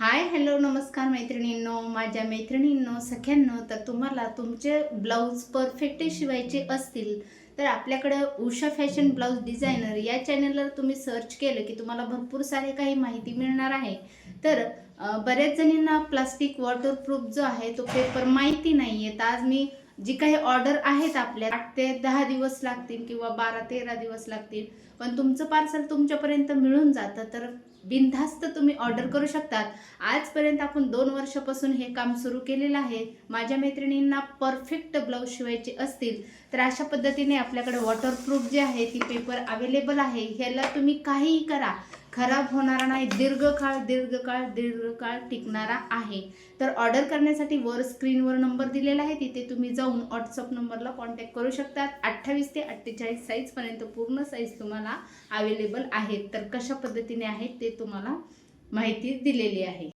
Hi hello नमस्कार मैत्रिणींनो, माझ्या मैत्रिणींनो, सख्यांनो, तर तुम्हाला तुमचे ब्लाऊज परफेक्ट शिवायचे असतील तर आपल्याकडे उषा फॅशन ब्लाऊज डिझायनर या चॅनलवर तुम्ही सर्च केलं की तुम्हाला भरपूर सारे काही माहिती मिळणार आहे। तर बऱ्याच जणींना प्लास्टिक वॉटरप्रूफ जो आहे तो पेपर माहिती नाही आहे। तर आज मी जी काही ऑर्डर आहेत आपल्या 8 ते 10 दिवस लागतील किंवा 12-13 दिवस लागतील, पण तुमचं पार्सल तुमच्यापर्यंत मिळून जातं तर बिनधास्त तुम्ही ऑर्डर करू शकतात। आजपर्यंत आपण 2 वर्षापासून हे काम सुरू केलेलं आहे। माझ्या मैत्रिणींना परफेक्ट ब्लाऊज शिवायचे असतील तर अशा पद्धतीने आपल्याकडे वॉटरप्रूफ जे आहे ती पेपर अवेलेबल आहे। ह्याला तुम्ही काहीही करा, खराब होणारा नाही, दीर्घकाळ टिकणारा आहे। तर ऑर्डर करण्यासाठी वर स्क्रीनवर नंबर दिलेला आहे, तिथे तुम्ही जाऊन व्हॉट्सअप नंबरला कॉन्टॅक्ट करू शकतात। 28 ते 48 साईजपर्यंत पूर्ण साईज तुम्हाला अवेलेबल आहेत। तर कशा पद्धतीने आहेत ते तुम्हाला माहिती दिलेली आहे।